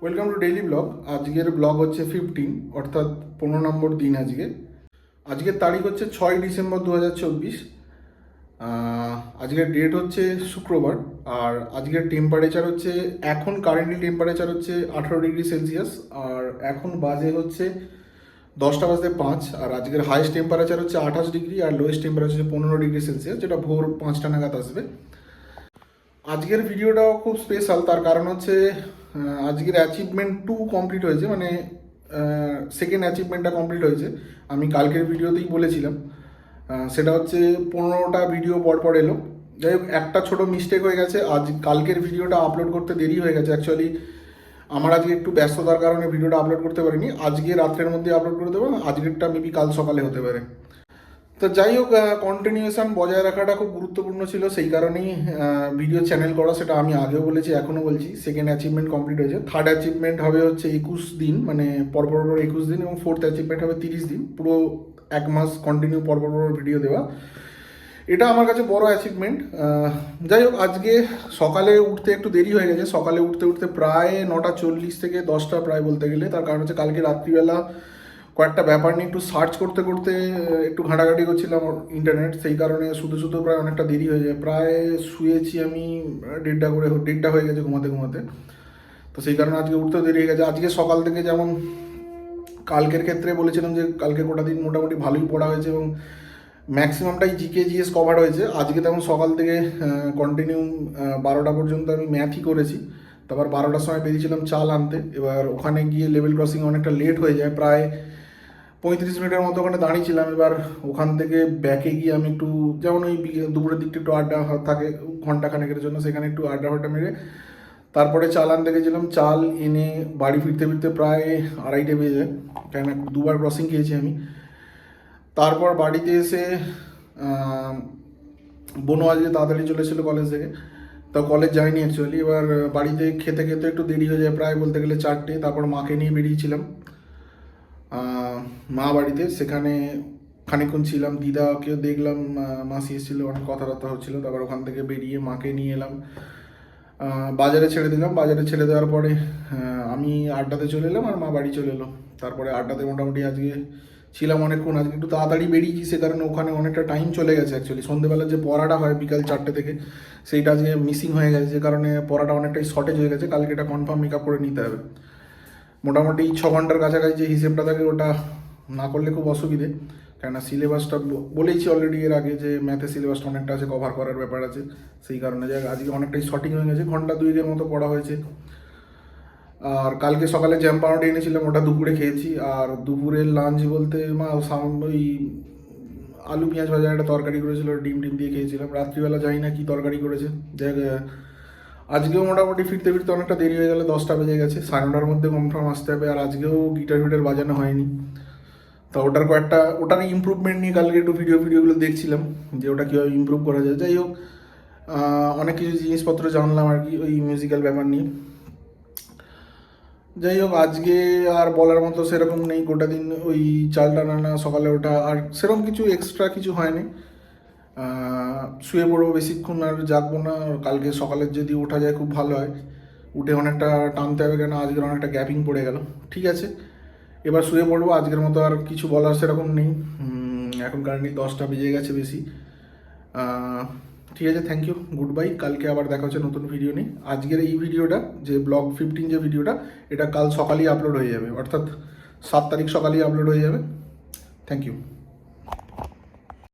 Welcome to daily blog. আজকের blog হচ্ছে 15 অর্থাৎ 15 নম্বর দিন। আজকের তারিখ হচ্ছে 6 ডিসেম্বর 2024। আজকের ডেট হচ্ছে শুক্রবার। আর আজকের টেম্পারেচার হচ্ছে, এখন কারেন্টলি টেম্পারেচার হচ্ছে 18 ডিগ্রি সেলসিয়াস। আর এখন বাজে হচ্ছে 10টা বাজতে 5। আর আজকের হাইস্ট টেম্পারেচার হচ্ছে 28 ডিগ্রি, আর লোয়েস্ট টেম্পারেচার হচ্ছে 15 ডিগ্রি সেলসিয়াস, যেটা ভোর 5টা নাগাদ আসবে। আজকের ভিডিওটাও খুব স্পেশাল, তার কারণ হচ্ছে আজকের অ্যাচিভমেন্ট 2 কমপ্লিট হয়েছে, মানে সেকেন্ড অ্যাচিভমেন্টটা কমপ্লিট হয়েছে। আমি কালকের ভিডিওতেই বলেছিলাম, সেটা হচ্ছে 15টা ভিডিও পর এলো। যাই হোক, একটা ছোট মিস্টেক হয়ে গেছে। কালকের ভিডিওটা আপলোড করতে দেরি হয়ে গেছে। অ্যাকচুয়ালি আমার আজকে একটু ব্যস্ততার কারণে ভিডিওটা আপলোড করতে পারিনি। আজকে রাত্রের মধ্যে আপলোড করে দেবো, আজকেরটা মেবি কাল সকালে হতে পারে। তো যাই হোক, কন্টিনিউয়েশন বজায় রাখাটা খুব গুরুত্বপূর্ণ ছিল, সেই কারণেই ভিডিও চ্যানেল করা। সেটা আমি আগেও বলেছি, এখনও বলছি। সেকেন্ড অ্যাচিভমেন্ট কমপ্লিট হয়েছে, থার্ড অ্যাচিভমেন্ট হবে হচ্ছে 21 দিন, মানে পরপর 21 দিন, এবং ফোর্থ অ্যাচিভমেন্ট হবে 30 দিন, পুরো 1 মাস কন্টিনিউ পরপর ভিডিও দেওয়া। এটা আমার কাছে বড় অ্যাচিভমেন্ট। যাই হোক, আজকে সকালে উঠতে একটু দেরি হয়ে গেছে। সকালে উঠতে উঠতে প্রায় 9টা 40 থেকে 10টা প্রায় বলতে গেলে। তার কারণ হচ্ছে কালকে রাত্রিবেলা কয়েকটা ব্যাপার নিয়ে একটু সার্চ করতে করতে একটু ঘাঁটাঘাঁটি করছিলাম ইন্টারনেট, সেই কারণে শুধু প্রায় অনেকটা দেরি হয়ে যায়। প্রায় শুয়েছি আমি 1:30 হয়ে গেছে ঘুমাতে ঘুমাতে। তো সেই কারণে আজকে উঠতেও দেরি হয়ে গেছে। আজকে সকাল থেকে, যেমন কালকের ক্ষেত্রে বলেছিলাম যে কালকে গোটা দিন মোটামুটি ভালোই পড়া হয়েছে এবং ম্যাক্সিমামটাই জিকে জিএস কভার হয়েছে। আজকে তেমন সকাল থেকে কন্টিনিউ 12টা পর্যন্ত আমি ম্যাথই করেছি। তারপর 12টার সময় বেরিয়েছিলাম চাল আনতে। এবার ওখানে গিয়ে লেভেল ক্রসিং অনেকটা লেট হয়ে যায়, প্রায় 35 মিনিটের মতো ওখানে দাঁড়িয়েছিলাম। এবার ওখান থেকে ব্যাকে গিয়ে আমি একটু, যেমন ওই দুপুরের দিকটা একটু আড্ডা থাকে ঘন্টাখানেকের জন্য, সেখানে একটু আড্ডা মেরে তারপরে চাল আনতে গেছিলাম। চাল এনে বাড়ি ফিরতে ফিরতে প্রায় 2:30 বেজে যায়, কেন 2বার ক্রসিং খেয়েছি আমি। তারপর বাড়িতে এসে বোনও আজকে তাড়াতাড়ি চলে এসেছিলো কলেজ থেকে, তো কলেজ যায়নি অ্যাকচুয়ালি। এবার বাড়িতে খেতে খেতে একটু দেরি হয়ে যায়, প্রায় বলতে গেলে 4টে। তারপর মাকে নিয়ে বেরিয়েছিলাম মা বাড়িতে, সেখানে খানিকক্ষণ ছিলাম। দিদাকেও দেখলাম, মাসি এসেছিলো, অনেক কথাবার্তা হচ্ছিলো। তারপর ওখান থেকে বেরিয়ে মাকে নিয়ে এলাম, বাজারে ছেড়ে দিলাম। বাজারে ছেড়ে দেওয়ার পরে আমি আড্ডাতে চলে এলাম, আর মা বাড়ি চলে এলো। তারপরে আড্ডাতে মোটামুটি আজকে ছিলাম অনেকক্ষণ। আজকে একটু তাড়াতাড়ি বেরিয়েছি, সে কারণে ওখানে অনেকটা টাইম চলে গেছে। অ্যাকচুয়ালি সন্ধ্যেবেলা যে পড়াটা হয় বিকাল 4টে থেকে, সেইটা আজকে মিসিং হয়ে গেছে, যে কারণে পড়াটা অনেকটাই শর্টেজ হয়ে গেছে। কালকে এটা কনফার্ম মেকআপ করে নিতে হবে। মোটামুটি 6 ঘন্টার কাছাকাছি যে হিসেবটা থাকে, ওটা না করলে খুব অসুবিধে। কেননা সিলেবাসটা বলেইছি অলরেডি এর আগে যে ম্যাথের সিলেবাসটা অনেকটা আছে, কভার করার ব্যাপার আছে। সেই কারণে যে আজকে অনেকটাই শর্টিং হয়ে গেছে, ঘন্টা 2-এর মতো পড়া হয়েছে। আর কালকে সকালে জ্যাম পাউরুটি এনেছিলাম, ওটা দুপুরে খেয়েছি। আর দুপুরের লাঞ্চ বলতে মা ওই আলু পেঁয়াজ ভাজা একটা তরকারি করেছিল, ডিম দিয়ে খেয়েছিলাম। রাত্রিবেলা জানি না কী তরকারি করেছে। যাই আজকেও মোটামুটি ফিরতে ফিরতে অনেকটা দেরি হয়ে গেলে, 10টা বেজে গেছে। 9:30-র মধ্যে কনফার্ম আসতে হবে। আর আজকেও গিটার বাজানো হয়নি। তো ওটার ইমপ্রুভমেন্ট নিয়ে কালকে একটু ভিডিওগুলো দেখছিলাম, যে ওটা কীভাবে ইমপ্রুভ করা যায়। যাই হোক, অনেক কিছু জিনিসপত্র জানলাম আর কি ওই মিউজিক্যাল ব্যাপার নিয়ে। যাই হোক, আজকে আর বলার মতো সেরকম নেই। গোটা দিন ওই চালটা নানা, সকালে ওঠা, আর সেরকম কিছু এক্সট্রা কিছু হয়নি। শুয়ে পড়বো বেশিক্ষণ, আর জাগবো না। কালকে সকালের যদি ওঠা যায় খুব ভালো হয়। উঠে অনেকটা টানতে হবে, কেন আজকের অনেকটা গ্যাপিং পড়ে গেল। ঠিক আছে, এবার শুয়ে পড়বো। আজকের মতো আর কিছু বলার সেরকম নেই। এখন কারেন্টলি 10টা বেজে গেছে বেশি। ঠিক আছে, থ্যাংক ইউ, গুড বাই। কালকে আবার দেখা হচ্ছে নতুন ভিডিও নিয়ে। আজকের এই ভিডিওটা, যে ব্লগ 15 যে ভিডিওটা, এটা কাল সকালেই আপলোড হয়ে যাবে, অর্থাৎ 7 তারিখ সকালেই আপলোড হয়ে যাবে। Thank you.